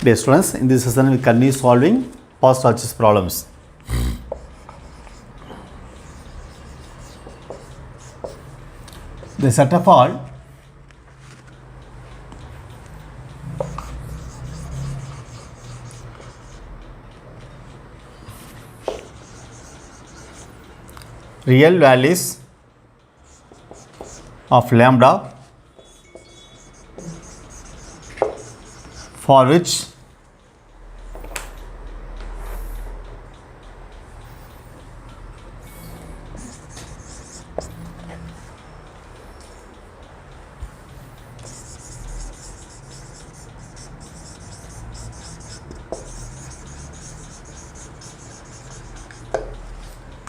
Dear students, in this session we continue solving past RHS problems. The set of all real values of lambda for which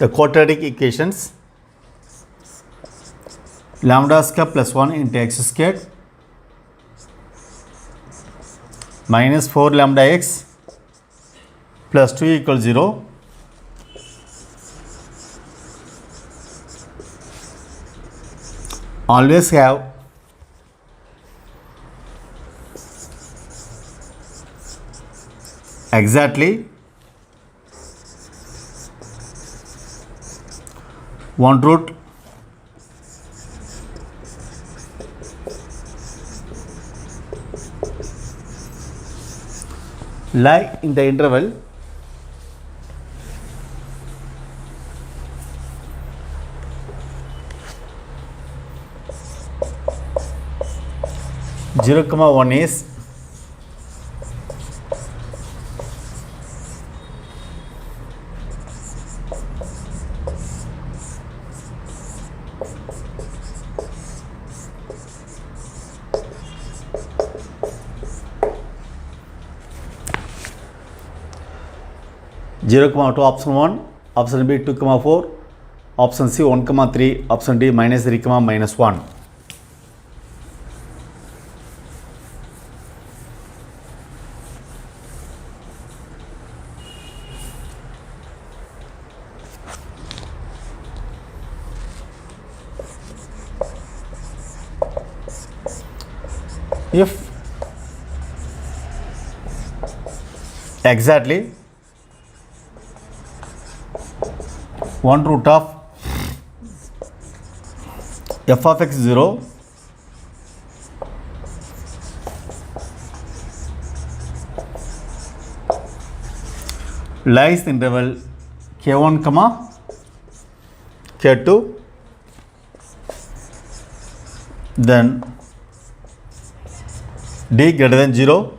the quadratic equations lambda square plus 1 into x squared minus 4 lambda x plus 2 equals 0 always have exactly one root lie in the interval zero comma 1 is zero comma 2 option 1, option B 2 comma 4, option C 1 comma 3, option D minus 3 comma minus 1. If exactly one root of f of x 0 lies in interval k1 comma k2, then d greater than 0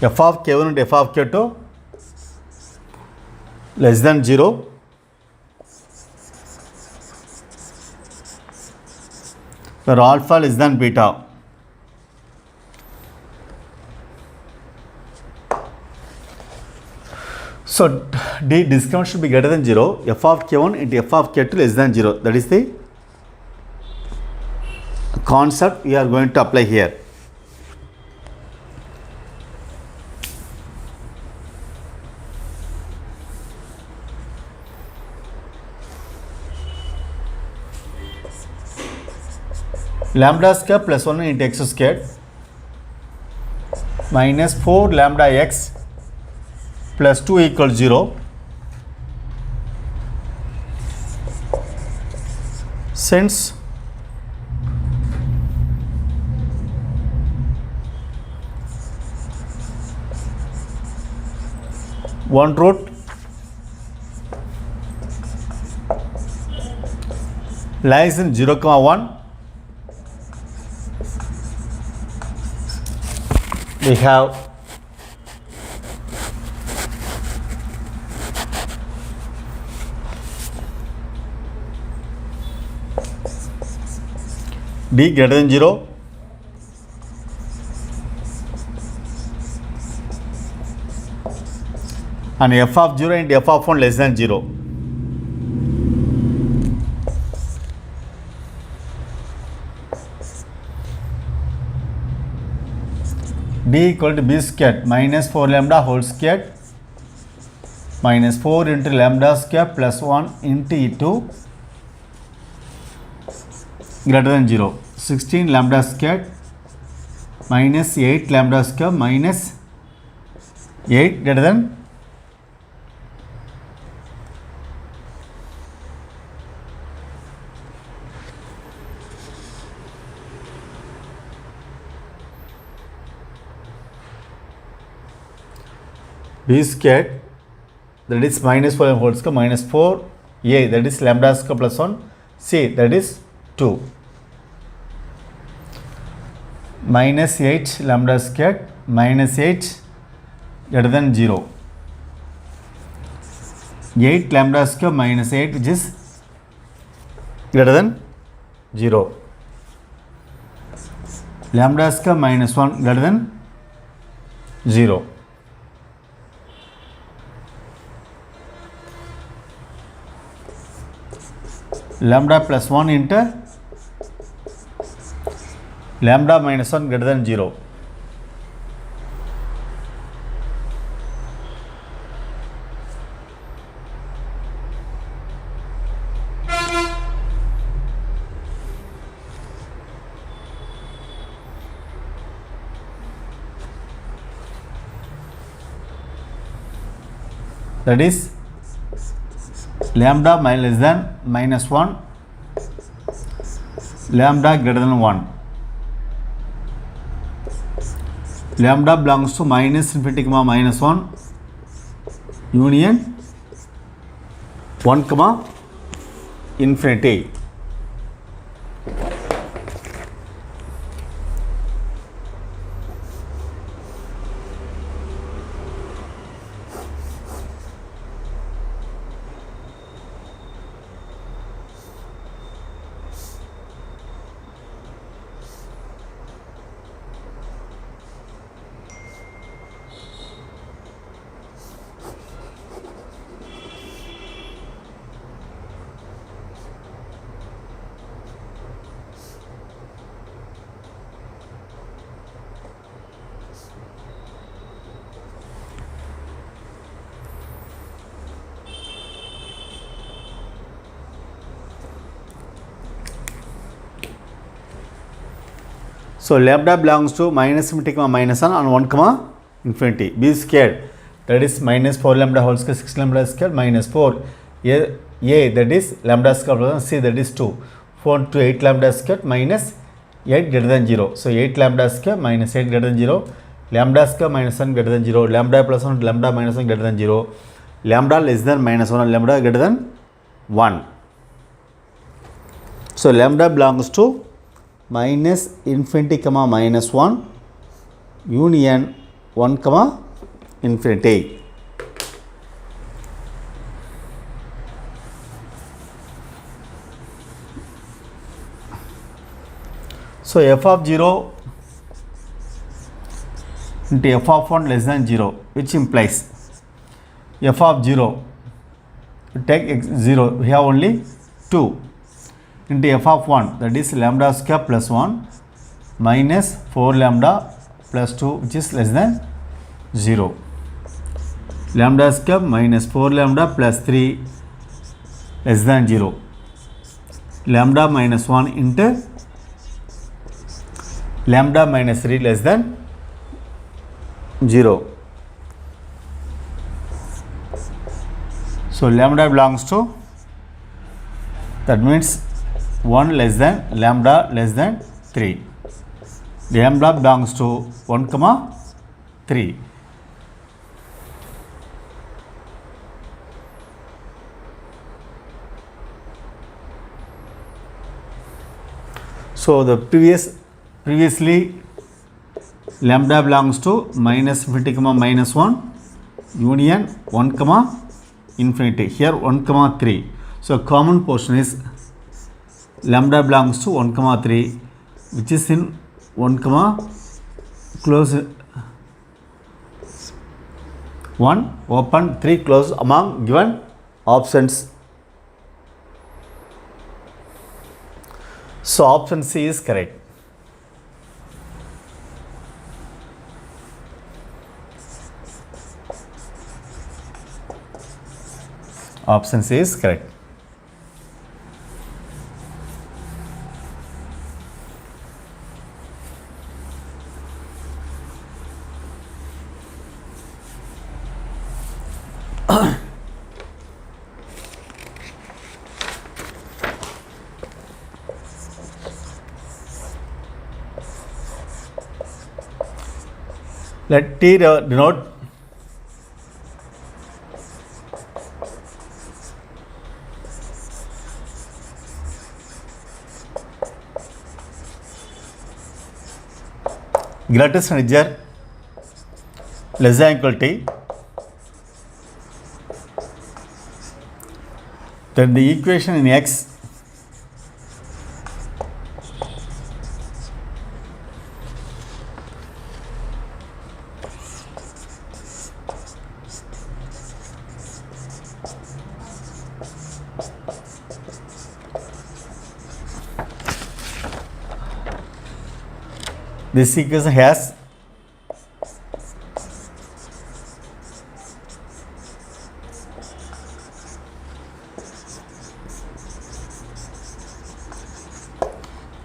f of k1 and f of k2 less than 0 where alpha less than beta. So D discount should be greater than 0, f of k1 into f of k2 less than 0. That is the concept we are going to apply here. Lambda square plus 1 into x squared minus 4 lambda x plus 2 equals 0. Since one root lies in 0 comma 1, we have d greater than 0 and f of 0 and f of 1 less than 0. d equal to b squared minus 4 lambda whole squared minus 4 into lambda square plus 1 into e2 greater than 0. 16 lambda squared minus 8 lambda square minus 8 greater than b squared, that is minus 4 whole square minus 4a, that is lambda square plus 1, c, that is 2, minus 8 lambda squared minus 8 greater than 0, 8 lambda square minus 8 which is greater than 0, lambda square minus 1 greater than 0. Lambda plus 1 into lambda minus 1 greater than 0. That is lambda less than minus 1, lambda greater than 1. Lambda belongs to minus infinity comma minus 1 union 1 comma infinity. So lambda belongs to minus infinity comma minus 1 and 1 comma infinity. B squared, that is minus 4 lambda whole square 6 lambda squared minus 4 a, that is lambda square plus 1, c, that is 2, 4 to 8 lambda squared minus 8 greater than 0. So 8 lambda square minus 8 greater than 0, lambda square minus 1 greater than 0, lambda plus 1 lambda minus 1 greater than 0, lambda less than minus 1 and lambda greater than 1. So lambda belongs to minus infinity comma minus 1 union 1 comma infinity. So f of 0 into f of 1 less than 0, which implies f of 0, take x 0, we have only 2 into f of 1, that is lambda square plus 1 minus 4 lambda plus 2 which is less than 0, lambda square minus 4 lambda plus 3 less than 0, lambda minus 1 into lambda minus 3 less than 0. So lambda belongs to, that means 1 less than lambda less than 3. Lambda belongs to 1 comma 3. So the previously lambda belongs to minus infinity comma minus 1 union 1 comma infinity. Here 1 comma 3. So common portion is lambda belongs to 1 comma 3, which is in 1 comma close 1 open 3 close among given options. So option C is correct. Option C is correct. Let T denote greatest integer less than equal to T. Then the equation in X this equation has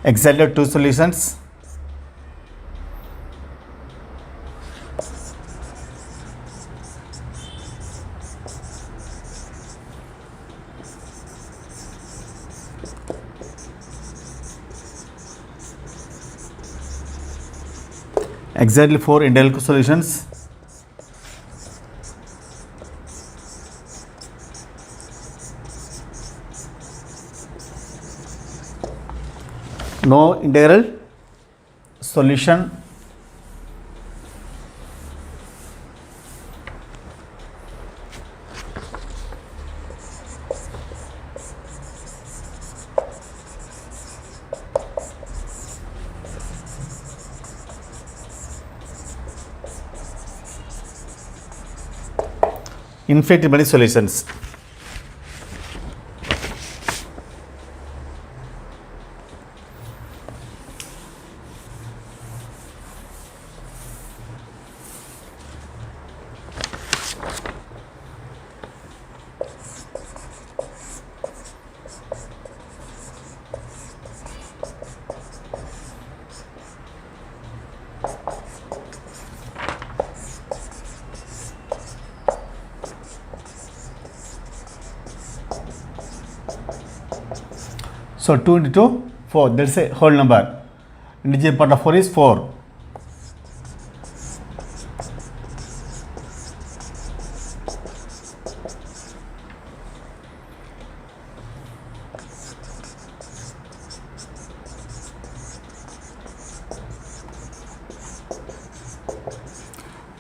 exactly two solutions. Exactly four identical solutions. No integral solution. Infinitely many solutions. So 2 into 2, 4. That's a whole number. Integer part of 4 is 4.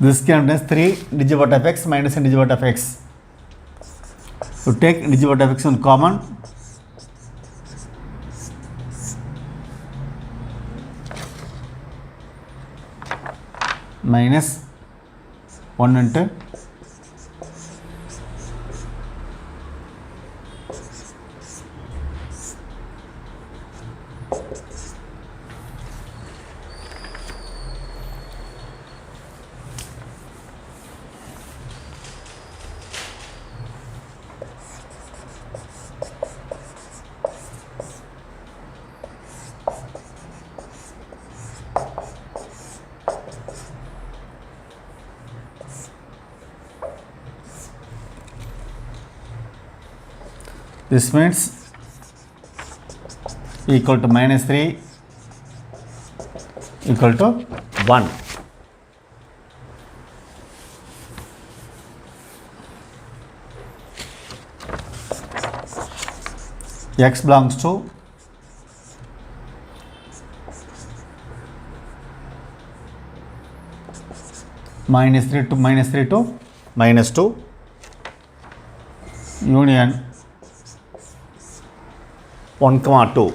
This contains 3 integer part of x minus integer part of x. So take integer part of x in common. Minus 1 into this means equal to minus 3 equal to 1. X belongs to minus 3 to minus 2 union 1 comma 2.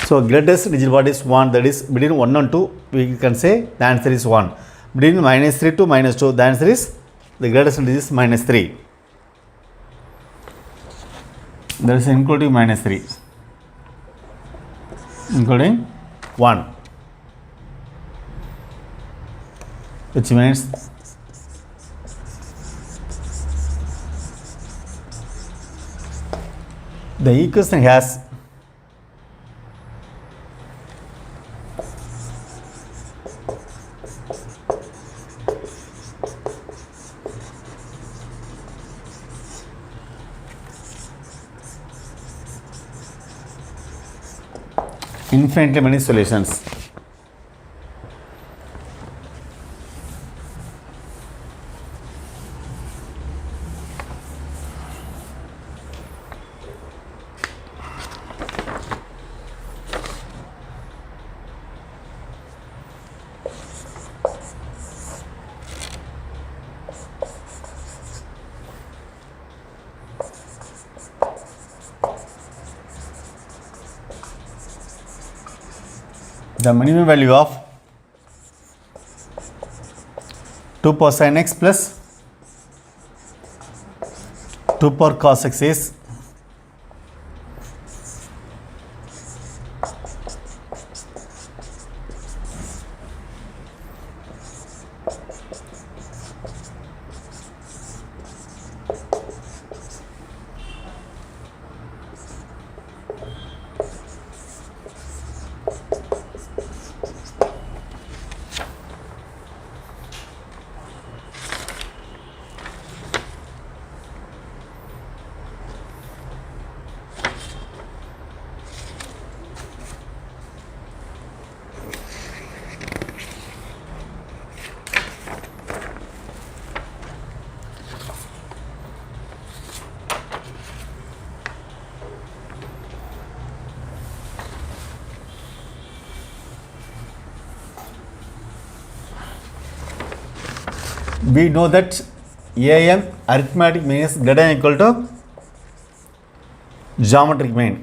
So greatest integer part is 1, that is between 1 and 2 we can say the answer is 1. Between minus 3 to minus 2 the answer is the greatest integer is minus 3. That is including minus 3, including 1, which means the equation has infinitely many solutions. the minimum value of 2 power sin x plus 2 power cos x is we know that an arithmetic mean is greater than or equal to geometric mean.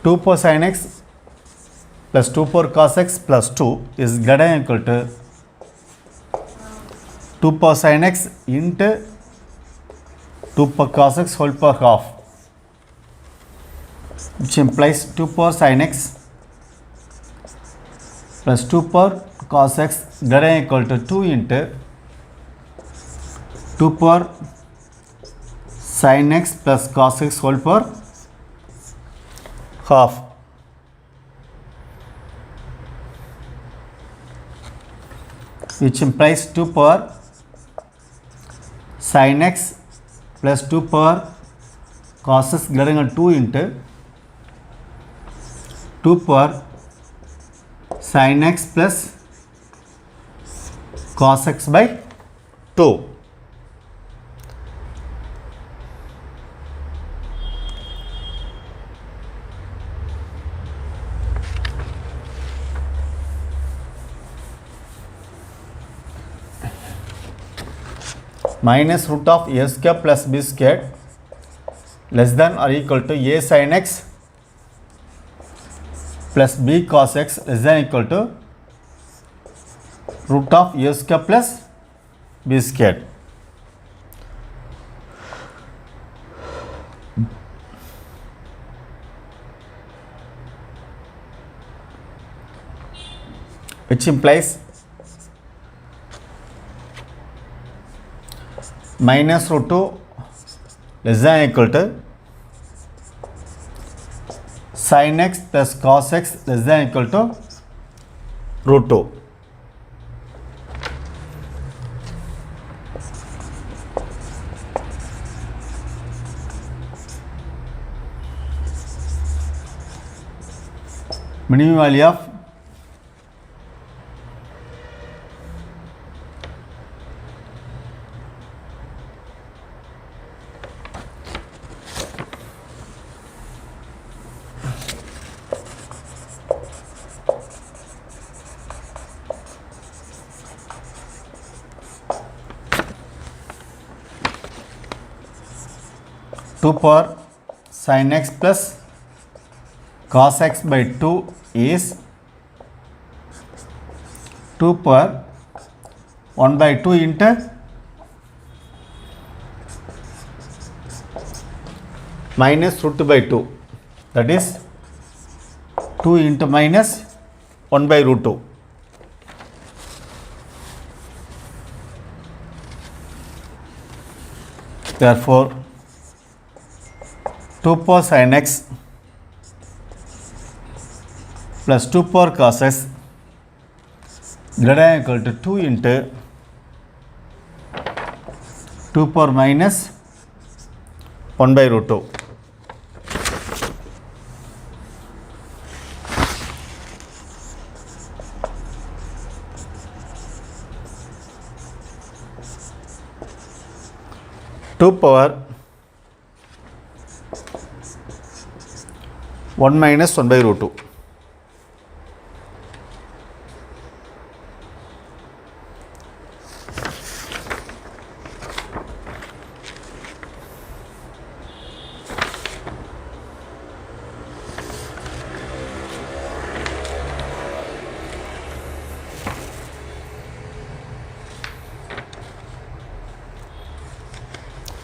2 power sin x plus 2 power cos x plus 2 is greater than or equal to 2 power sin x into 2 power cos x whole power half, which implies 2 power sin x plus 2 power cos x greater than or equal to 2 into 2 power sin x plus cos x whole power half, which implies 2 power sin x plus 2 power cos x greater than 2 into 2 power sin x plus cos x by 2. Minus root of a square plus b square less than or equal to a sin x plus b cos x less than or equal to root of a square plus b square. Which implies minus root 2 less than or equal to sin x plus cos x less than or equal to root 2. Minimum value of two power sin x plus cos x by 2 is 2 power 1 by 2 into minus root 2 by 2, that is 2 into minus 1 by root 2. Therefore 2 power sin x plus 2 power cos x greater than or equal to 2 into 2 power minus 1 by root 2. Two power 1 minus 1 by root 2.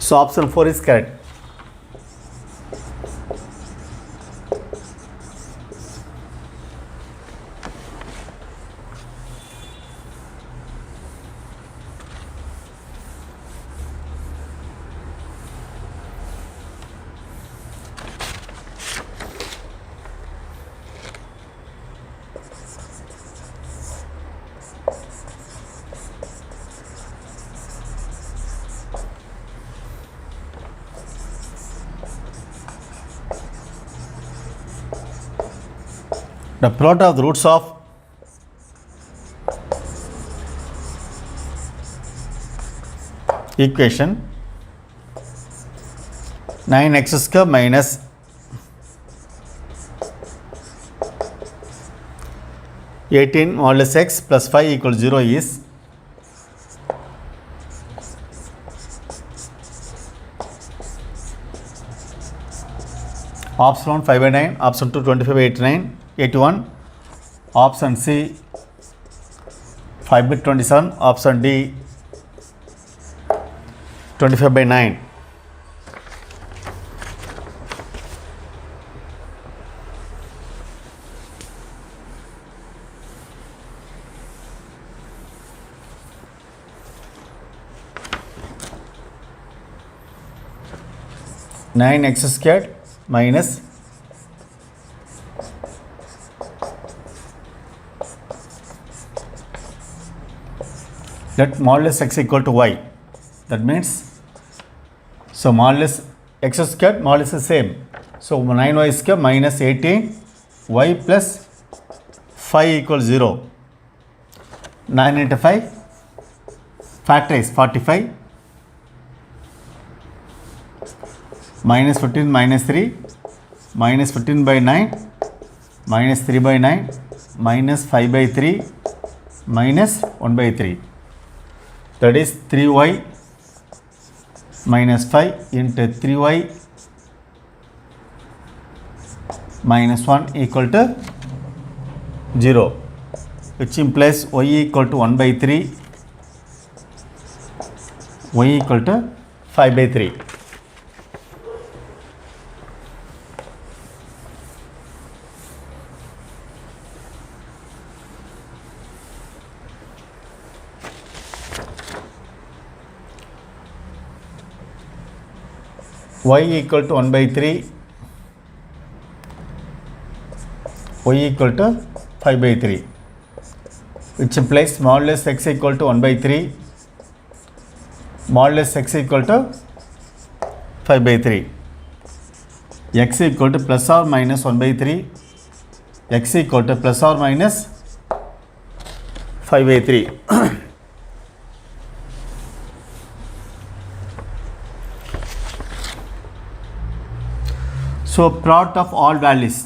So option 4 is correct. The product of the roots of equation 9x square minus 18 modulus x plus 5 equals 0 is option 1 5 by 9, option 2 25 by 89, 81, option C 5 by 27, option D 25 by 9. Nine x squared minus let modulus x equal to y. That means, so modulus x squared modulus is same. So 9y square minus 18y plus 5 equals 0. 9 into 5 factorize 45 minus 15 minus 3 minus 15 by 9 minus 3 by 9 minus 5 by 3 minus 1 by 3. That is 3y minus 5 into 3y minus 1 equal to 0, which implies y equal to 1 by 3, y equal to 5 by 3. Y equal to 1 by 3, y equal to 5 by 3, which implies modulus x equal to 1 by 3, modulus x equal to 5 by 3, x equal to plus or minus 1 by 3, x equal to plus or minus 5 by 3. So product of all values,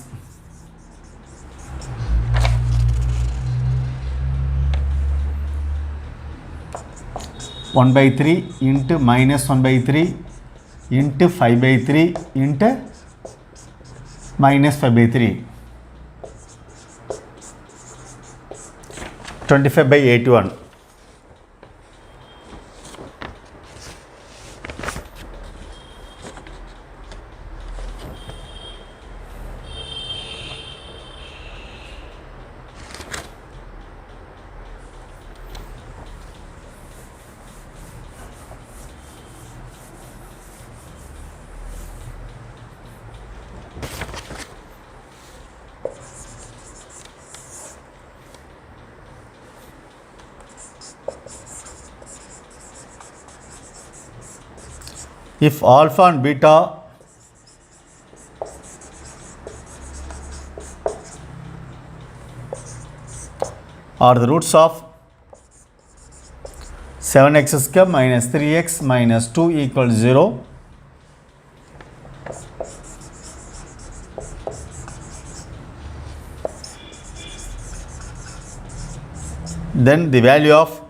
one by 3 into minus 1 by 3 into 5 by 3 into minus 5 by 3, 25 by 81. If alpha and beta are the roots of 7x square minus 3x minus 2 equals 0, then the value of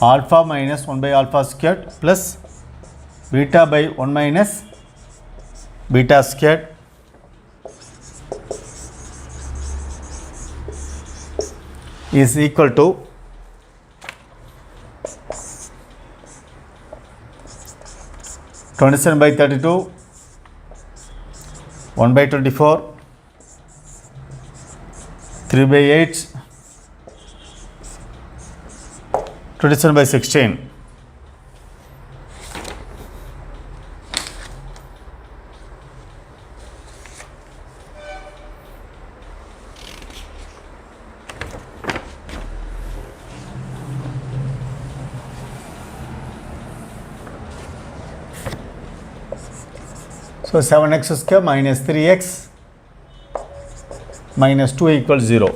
alpha minus 1 by alpha squared plus beta by 1 minus beta squared is equal to 27 by 32, 1 by 24, 3 by 8, 27 by 16. So 7x square minus 3x minus 2 equals 0.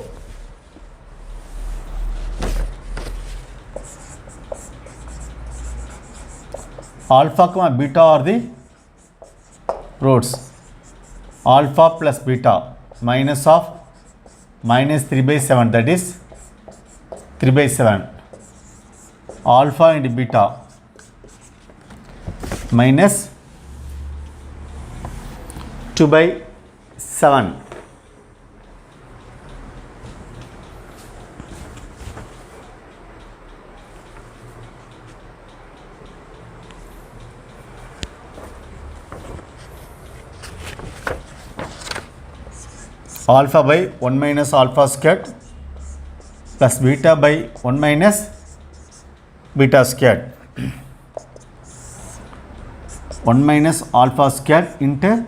Alpha comma beta are the roots. Alpha plus beta minus of minus 3 by 7, that is 3 by 7. Alpha into beta minus 2 by 7. Alpha by 1 minus alpha squared plus beta by 1 minus beta squared. 1 minus alpha squared into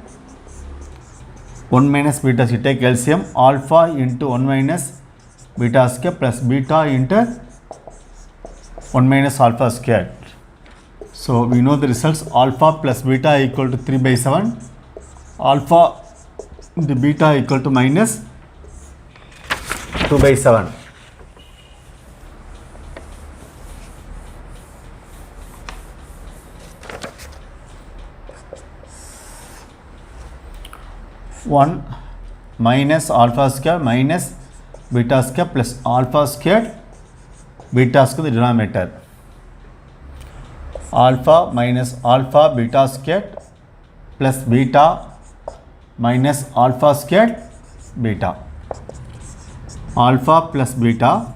1 minus beta squared. Take LCM. Alpha into 1 minus beta squared plus beta into 1 minus alpha squared. So we know the results. Alpha plus beta equal to 3 by 7. Alpha into beta equal to minus 2 by 7. One minus alpha square minus beta square plus alpha squared beta square the denominator. Alpha minus alpha beta squared plus beta minus alpha squared beta. Alpha plus beta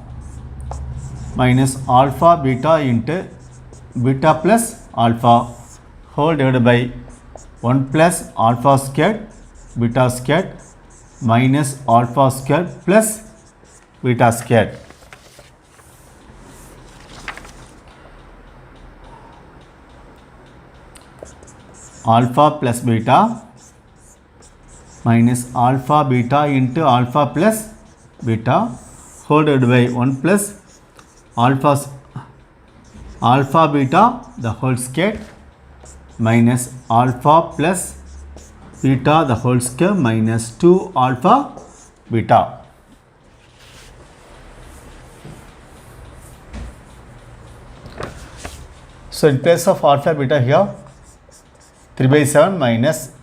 minus alpha beta into beta plus alpha whole divided by 1 plus alpha squared beta squared minus alpha squared plus beta squared. Alpha plus beta minus alpha beta into alpha plus beta whole divided by 1 plus alpha beta the whole squared minus alpha plus beta the whole square minus 2 alpha beta. So in place of alpha beta here 3 by 7 minus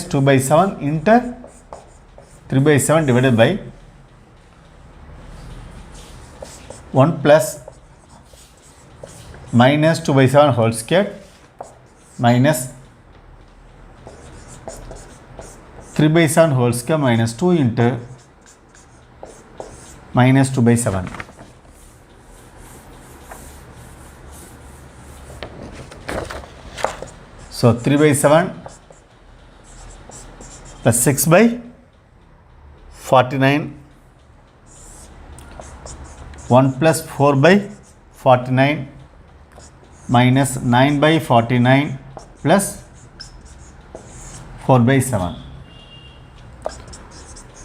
2 by 7 into 3 by 7 divided by 1 plus minus 2 by 7 whole square minus 3 by 7 whole square minus 2 into minus 2 by 7. So 3 by 7 plus 6 by 49, 1 plus 4 by 49 minus 9 by 49 plus 4 by 7.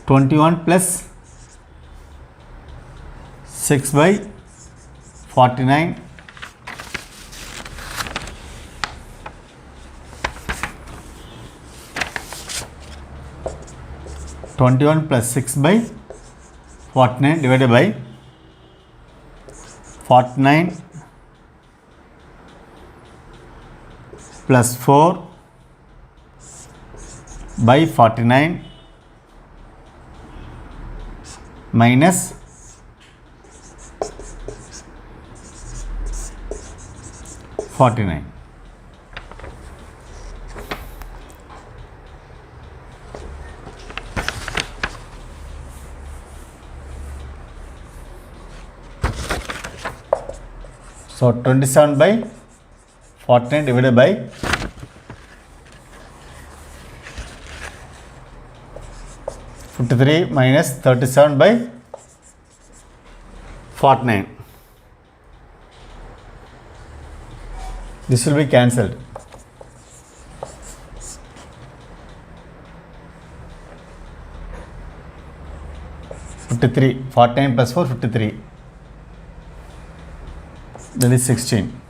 21 plus 6 by 49 21 plus 6 by 49 divided by 49 plus 4 by 49 minus 49. So 27 by 49 divided by 53 minus 37 by 49. This will be cancelled. Fifty-three, 49 plus 4, 53. That is 16.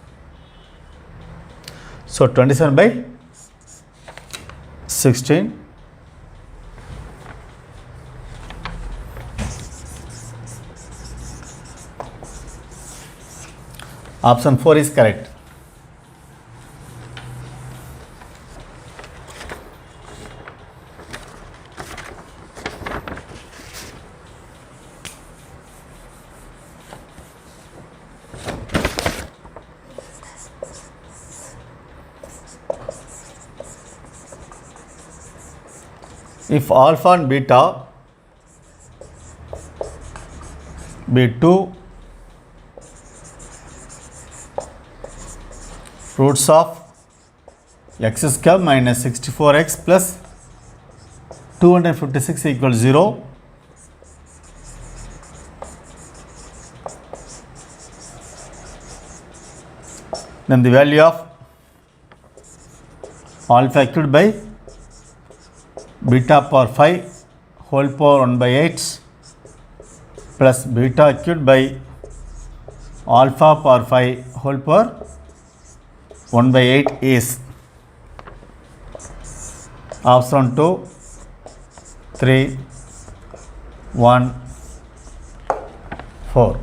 So 27 by 16. Option 4 is correct. If alpha and beta be two roots of x square minus 64x plus 256 equals 0, then the value of alpha cubed by beta power 5 whole power 1 by 8 plus beta cubed by alpha power 5 whole power 1 by 8 is option 2, 3, 1, 4.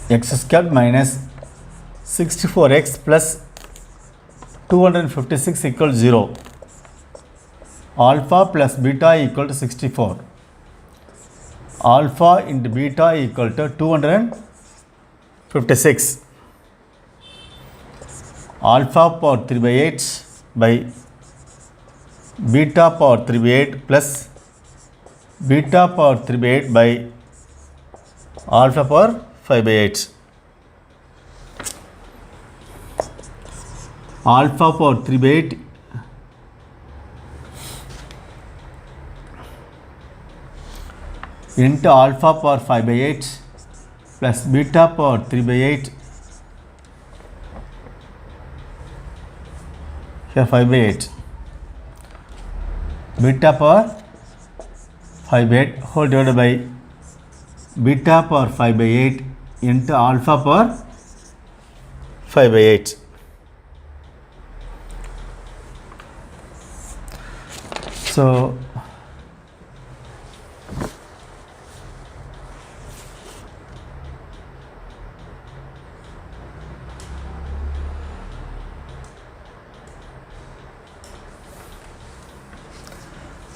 X squared minus 64x plus 256 equals 0. Alpha plus beta equal to 64. Alpha into beta equal to 256. Alpha power 3 by 8 by beta power 3 by 8 plus beta power 3 by 8 by alpha power 5 by 8. Alpha power 3 by 8 into alpha power 5 by 8 plus beta power 3 by 8 here 5 by 8 beta power 5 by 8 whole divided by beta power 5 by 8 into alpha power 5 by 8. So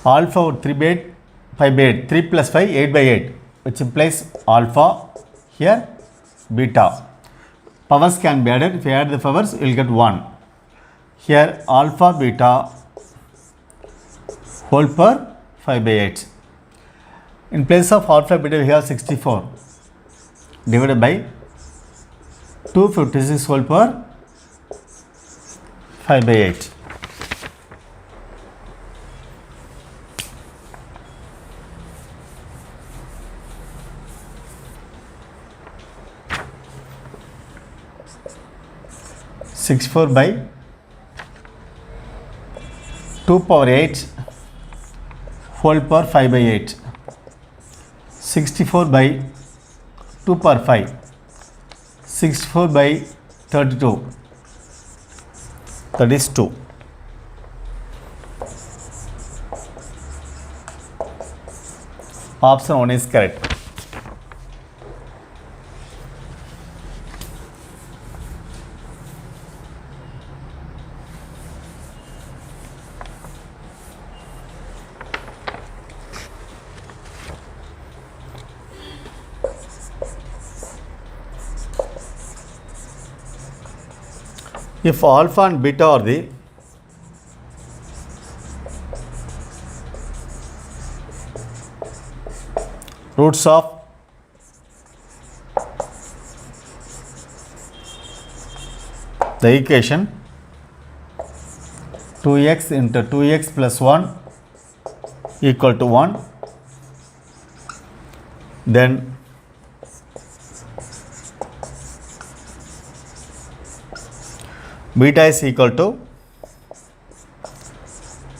alpha 3 by 8, 5 by 8, 3 plus 5, 8 by 8, which implies alpha, here beta. Powers can be added. If you add the powers, you will get 1. Here alpha beta whole power 5 by 8. In place of alpha beta, we have 64 divided by 256 whole power 5 by 8. Six 4 by 2 power 8 whole power 5 by 8. 64 by 2 power 5. 64 by 32. That is 2. Option 1 is correct. If alpha and beta are the roots of the equation 2x into 2x plus 1 equal to 1, then beta is equal to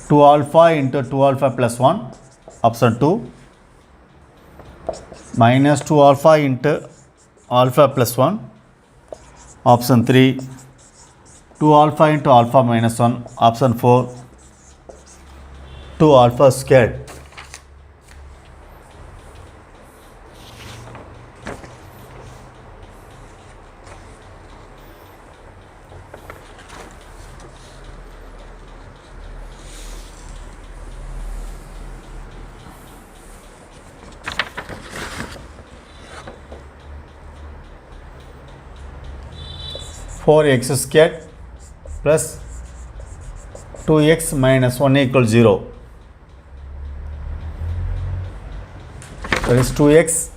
2 alpha into 2 alpha plus 1, option 2, minus 2 alpha into alpha plus 1, option 3, 2 alpha into alpha minus 1, option 4, 2 alpha squared. Four x squared plus 2x minus 1 equals 0. That is 2x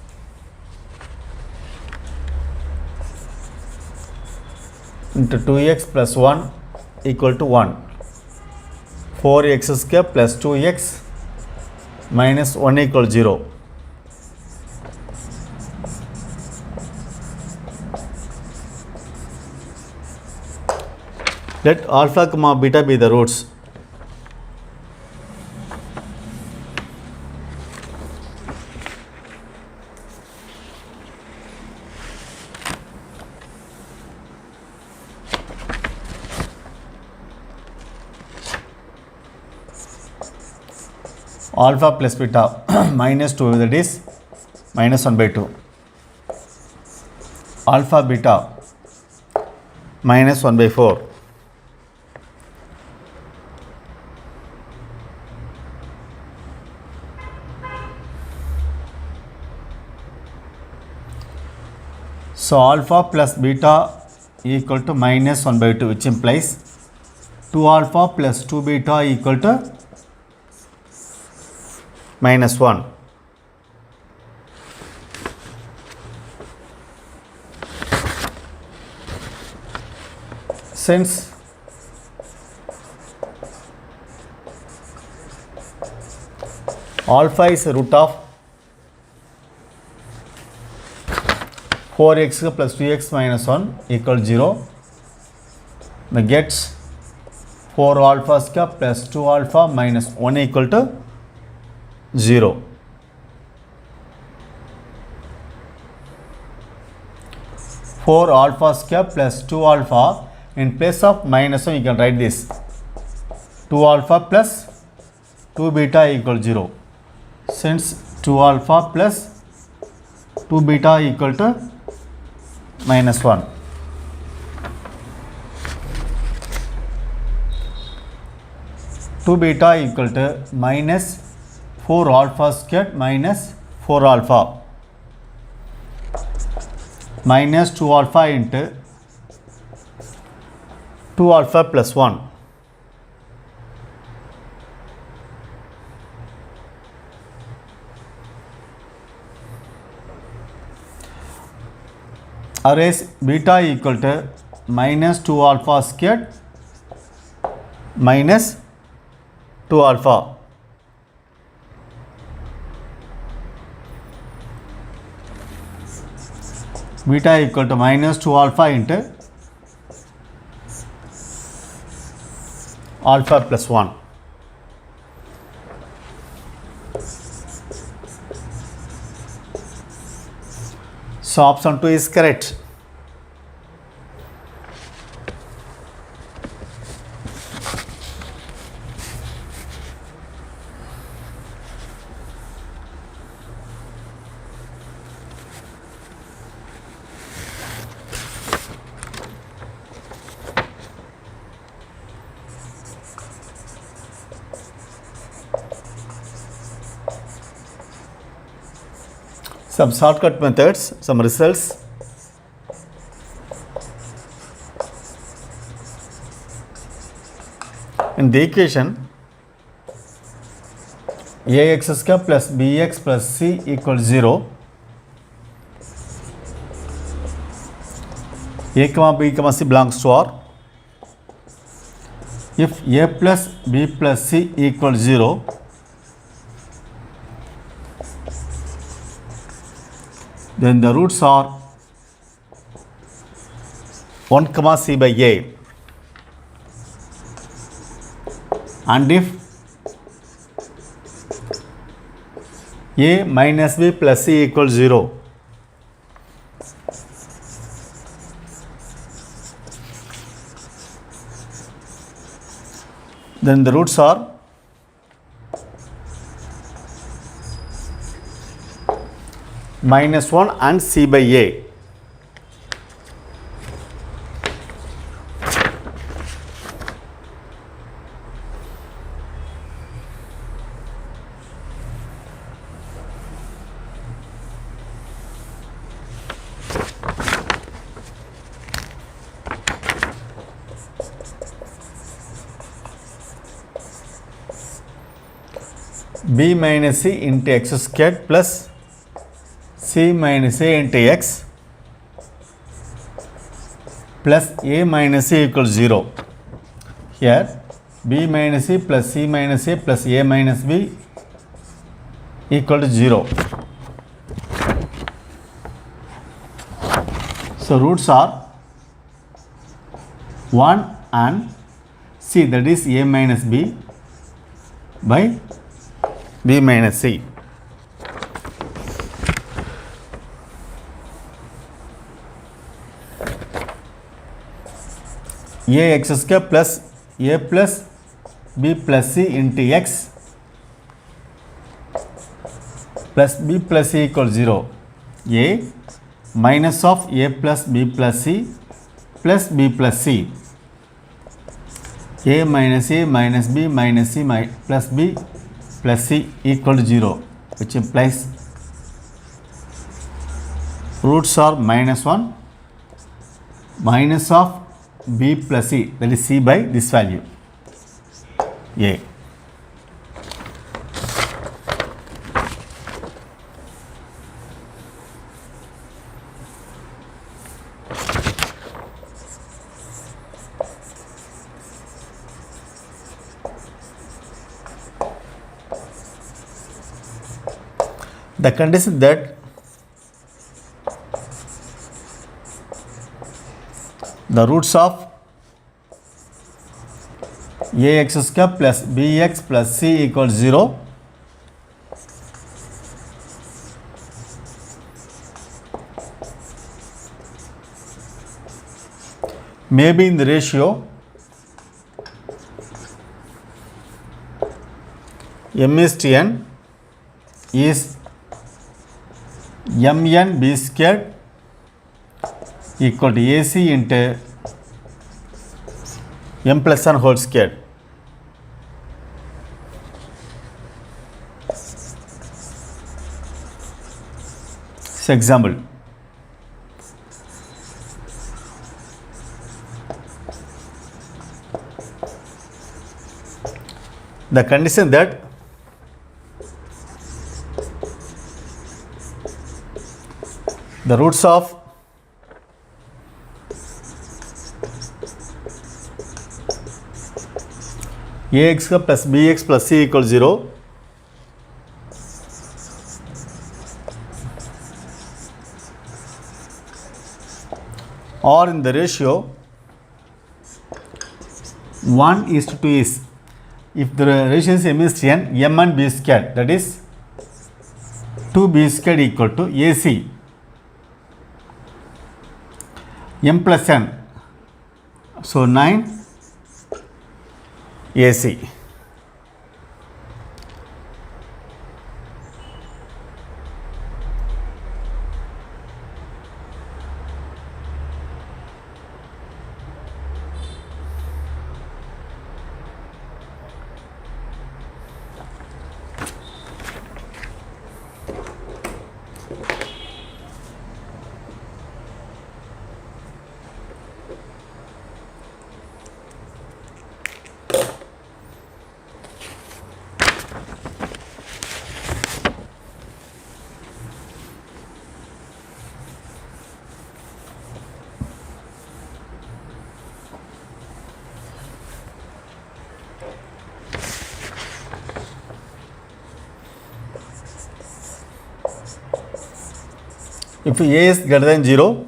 into 2x plus 1 equal to 1. 4x square plus 2x minus 1 equals 0. Let alpha comma beta be the roots. Alpha plus beta minus 2, that is minus 1 by 2. Alpha beta minus 1 by 4. So alpha plus beta equal to minus 1 by 2, which implies 2 alpha plus 2 beta equal to minus 1. Since alpha is a root of 4x plus 2x minus 1 equals 0, we gets 4 alpha square plus 2 alpha minus 1 equal to 0. Four alpha square plus 2 alpha, in place of minus 1 you can write this 2 alpha plus 2 beta equals 0. Since 2 alpha plus 2 beta equal to minus 1. Two beta equal to minus 4 alpha squared minus 4 alpha minus 2 alpha into 2 alpha plus 1. Arrays beta equal to minus 2 alpha squared minus 2 alpha. Beta equal to minus 2 alpha into alpha plus 1. So option 2 is correct. Some shortcut methods, some results. In the equation ax square plus bx plus c equals 0, a comma b comma c belongs to R. If a plus b plus c equals 0, then the roots are 1 comma c by a, and if a minus b plus c equals 0, then the roots are -1 and c by a. b minus c into x squared plus c minus a into x plus a minus c equals 0. Here b minus c plus c minus a plus a minus b equal to 0. So roots are 1 and c, that is a minus b by b minus c. Ax square plus a plus b plus c into x plus b plus c equals 0. A minus of a plus b plus c plus b plus c. A minus b minus c plus b plus c equal to 0, which implies roots are -1 minus of b plus c, that is c by this value a. The condition that the roots of ax square plus bx plus c equals 0 may be in the ratio m is to n is mn b squared equal to ac into m plus n whole squared. So example, the condition that the roots of ax plus bx plus c equals 0 or in the ratio 1 is to 2 is, if the ratio is m is to n, m and b squared, that is 2b squared equal to ac m plus n, so 9 ac. If a is greater than 0,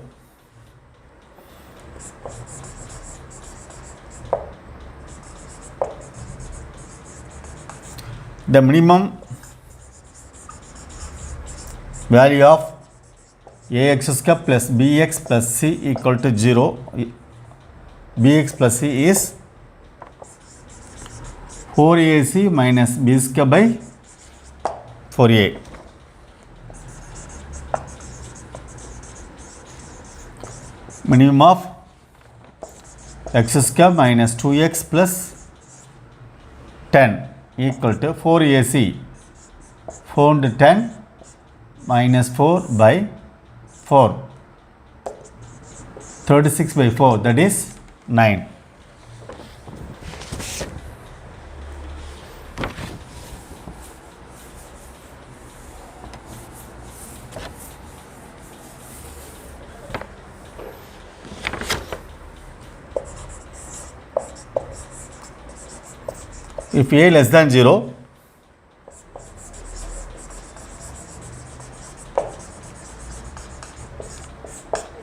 the minimum value of ax square plus bx plus c equal to 0. Bx plus c is 4ac minus b square by 4a. Minimum of x square minus 2x plus 10 equal to 4ac. 4 into 10 minus 4 by 4. 36 by 4, that is 9. If a less than 0,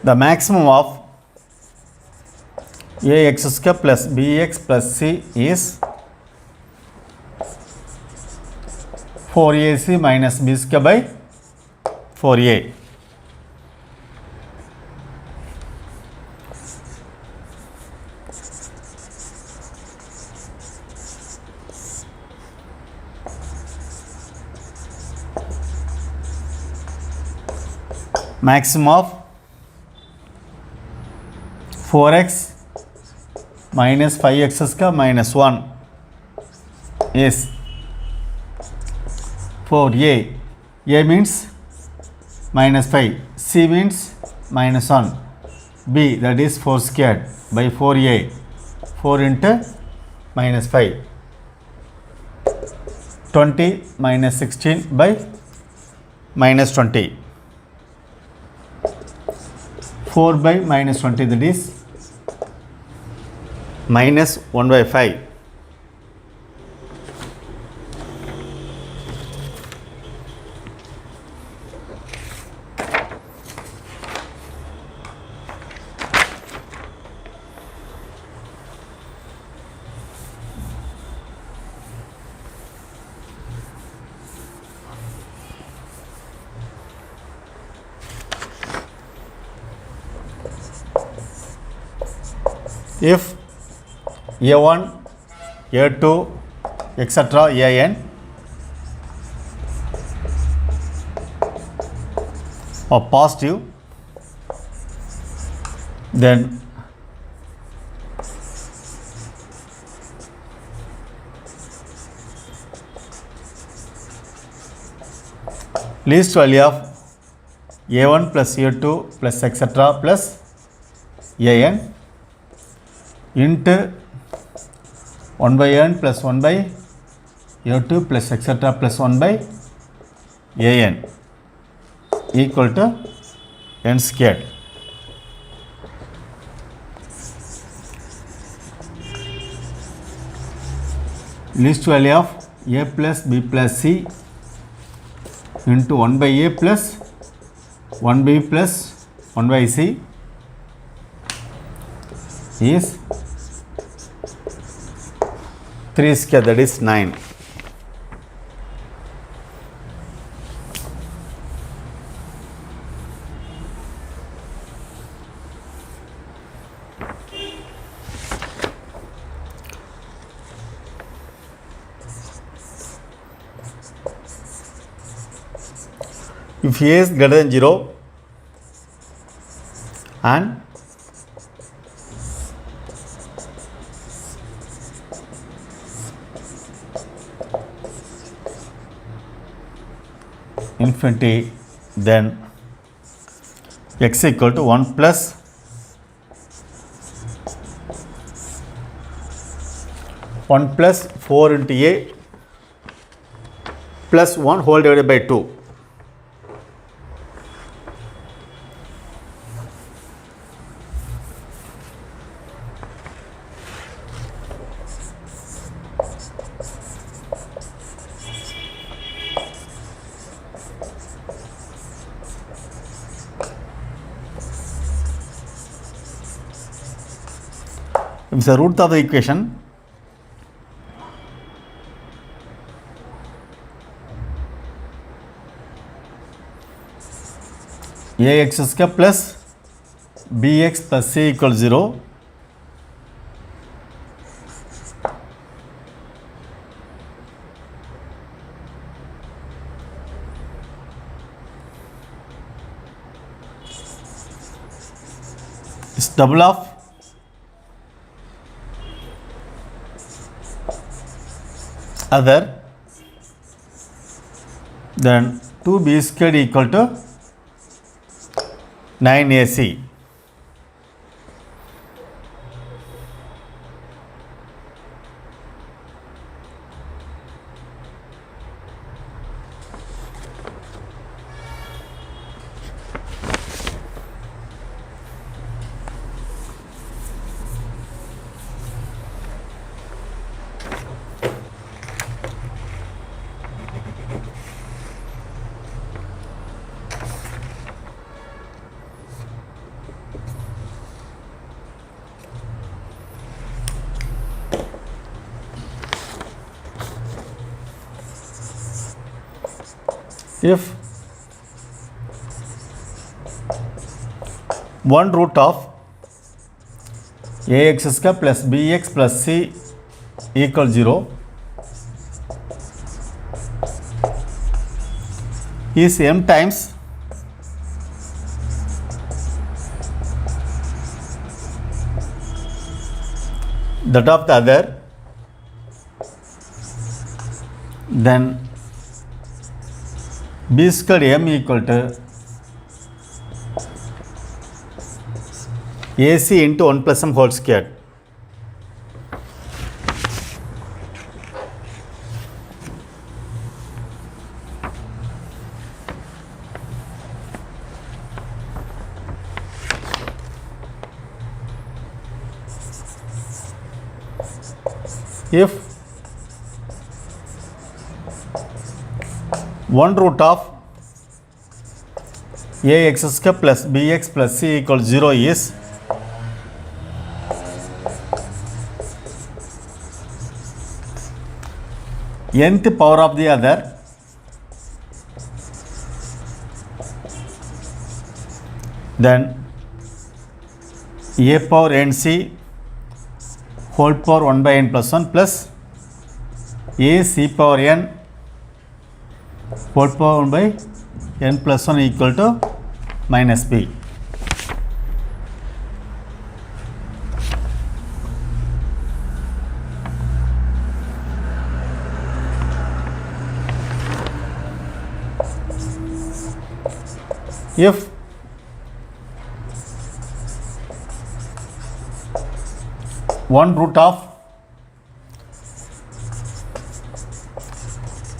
the maximum of ax square plus bx plus c is 4ac minus b square by 4a. Maximum of 4x minus 5x square minus 1 is 4a. A means minus 5, c means minus 1, b that is 4 squared by 4a, 4 into minus 5, 20 minus 16 by minus 20. 4 by minus 20, that is minus 1 by 5. If a1, a2, etc. an are positive, then least value of a1 plus a2 plus etc. plus an into 1 by n plus 1 by a2 plus etc. plus 1 by an equal to n squared. Least value of a plus b plus c into 1 by a plus 1b plus 1 by c is 3 square, that is 9. If a is greater than 0 and infinity, then x equal to 1 plus 1 plus 4 into a plus 1 whole divided by 2. is the root of the equation. Ax square plus bx plus c equals 0. It's double of other, then 2b squared equal to 9ac. If 1 root of ax square plus bx plus c equals 0 is m times that of the other, then b squared m equal to ac into 1 plus m whole squared. If 1 root of ax square plus bx plus c equals 0 is nth power of the other, then a power nc whole power 1 by n plus 1 plus a c power n whole power 1 by n plus 1 equal to minus b. If 1 root of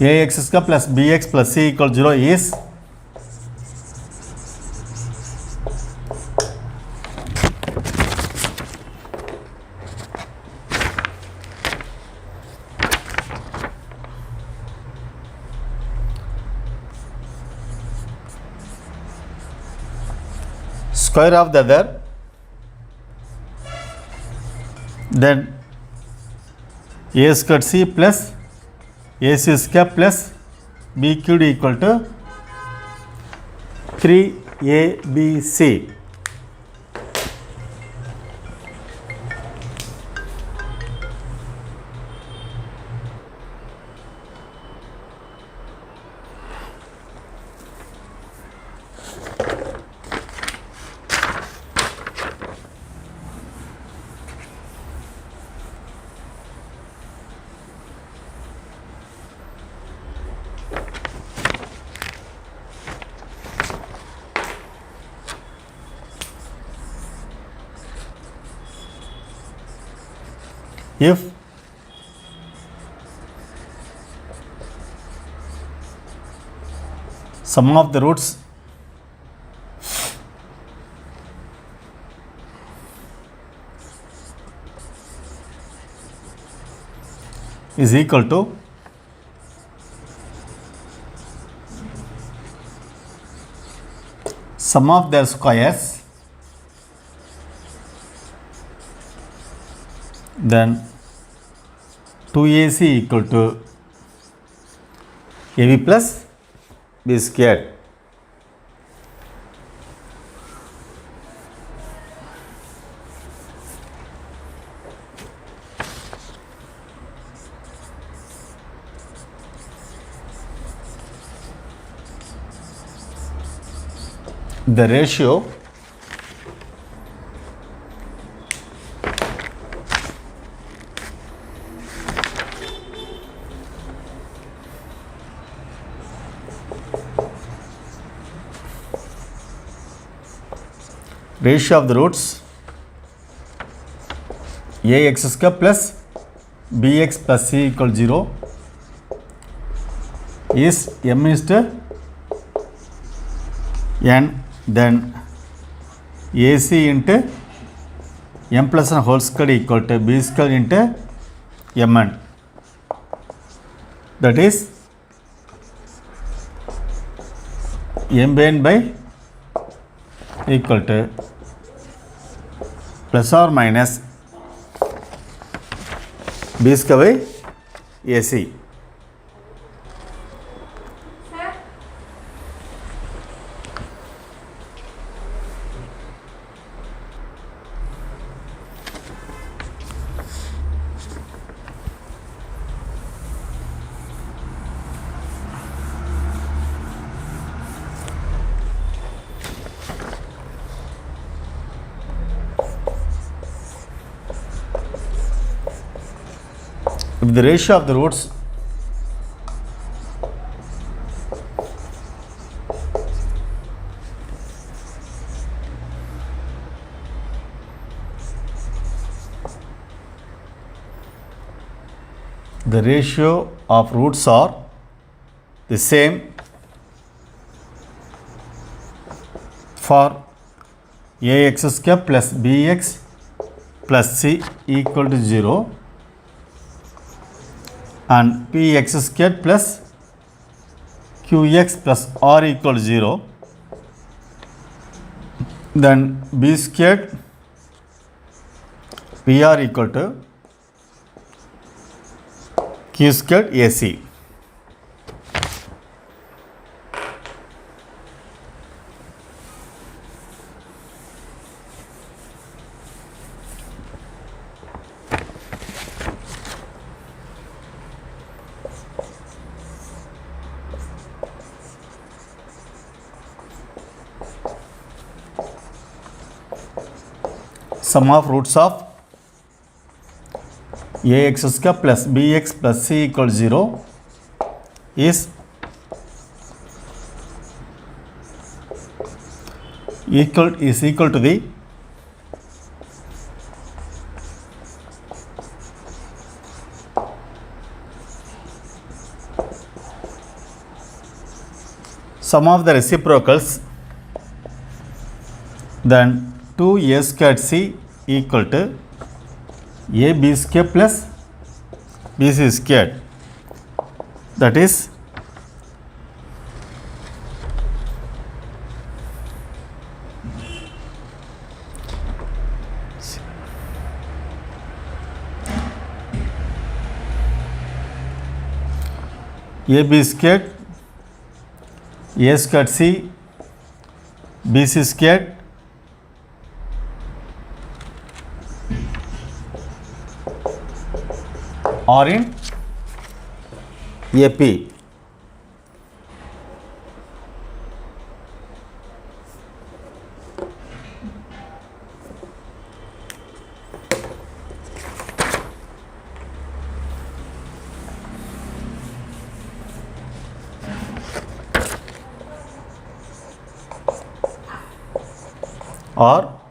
ax square plus bx plus c equals 0 is square of the other, then a squared c plus ac square plus b cubed equal to 3abc. If sum of the roots is equal to sum of their squares then 2AC equal to AB plus B squared. The ratio of the roots ax square plus bx plus c equal 0 is m is to n, then ac into m plus n whole square equal to b square into mn, that is m by n by equal to plus or minus b square by ac. If the ratio of the roots are the same for ax square plus bx plus c equal to 0 and px square plus qx plus r equal to 0, then b squared pr equal to q squared ac. Sum of roots of ax square plus bx plus c equal 0 is equal to the sum of the reciprocals, then 2a squared c equal to ab square plus bc squared, that is ab squared a squared c bc squared or in AP. Or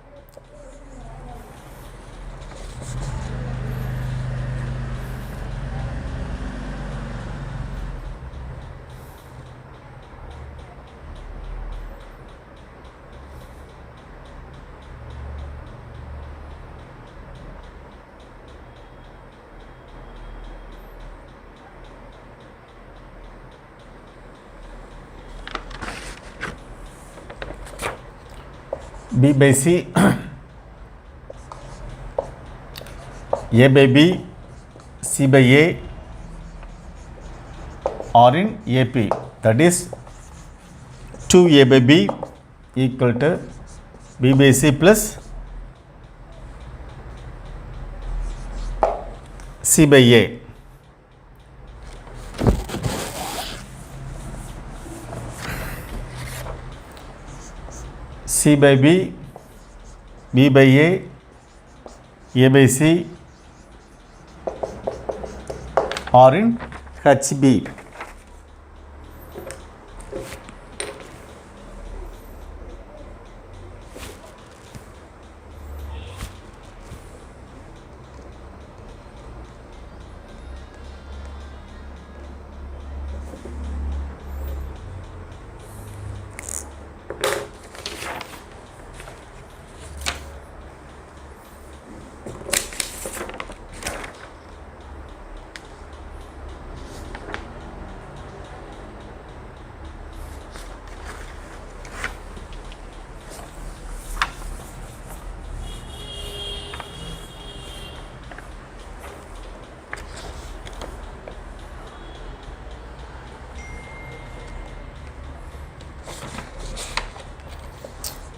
B by C A by B, C by A are in AP. That is 2A by B equal to B by C plus C by A. C by B, B by A by C are in HB.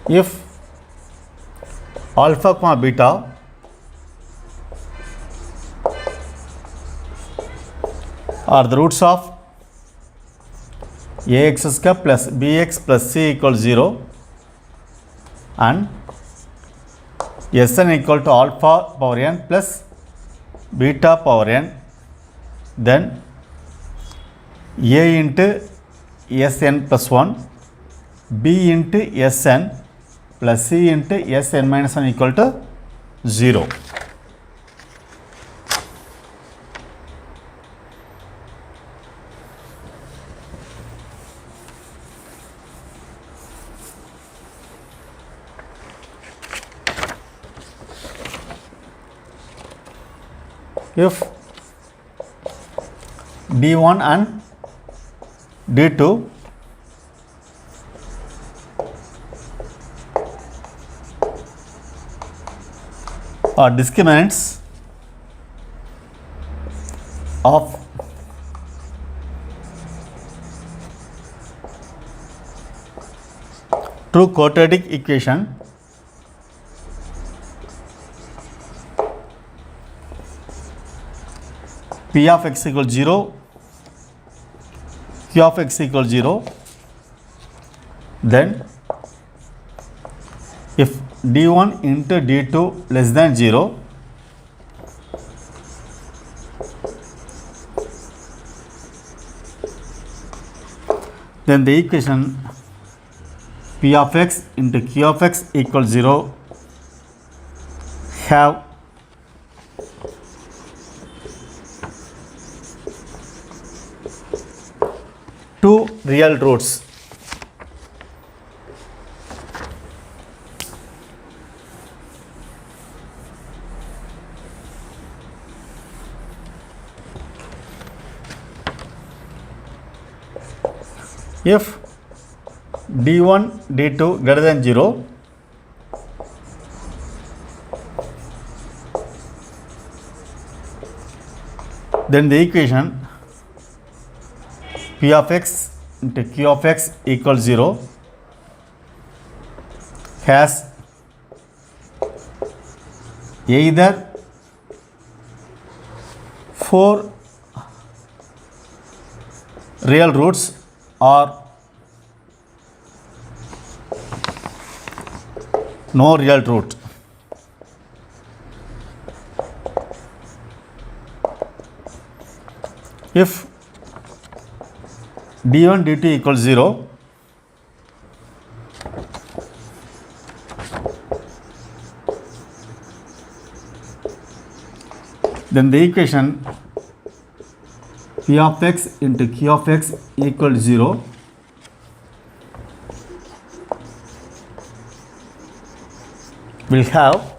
If alpha comma beta are the roots of ax square plus bx plus c equals 0 and Sn equal to alpha power n plus beta power n, then A into Sn plus 1, B into Sn plus C into Sn minus 1 equal to 0. If D1 and D2 are discriminants of true quadratic equation, P of x equals 0, Q of x equals 0, then if D1 into D2 less than 0, then the equation P of x into Q of x equals 0 have two real roots. If D1, D2 greater than 0, then the equation P of x into Q of x equals 0 has either 4 real roots or no real root. If D1, D2 equals 0, then the equation P of x into Q of x equals 0 will have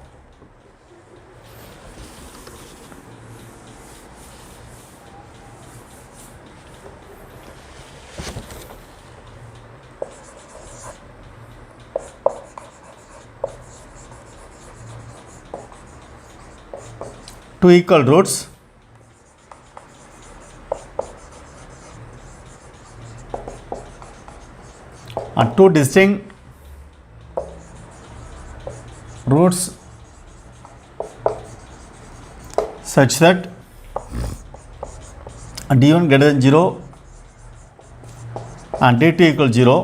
two equal roots and two distinct roots such that d1 greater than 0 and d2 equal 0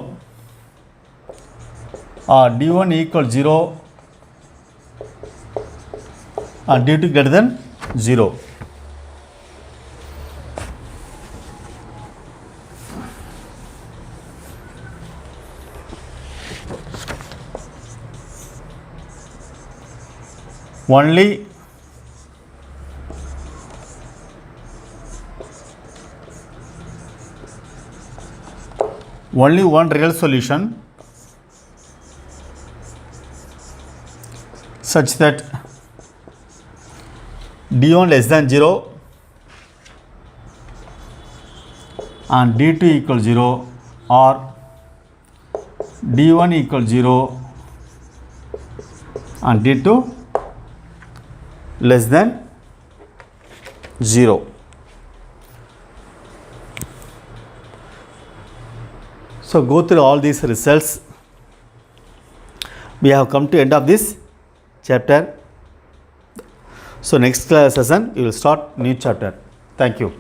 or d1 equal 0 and d2 greater than 0. Only one real solution such that d1 less than 0 and d2 equal 0 or d1 equal 0 and d2 less than 0. So go through all these results. We have come to end of this chapter. So next class session, you will start new chapter. Thank you.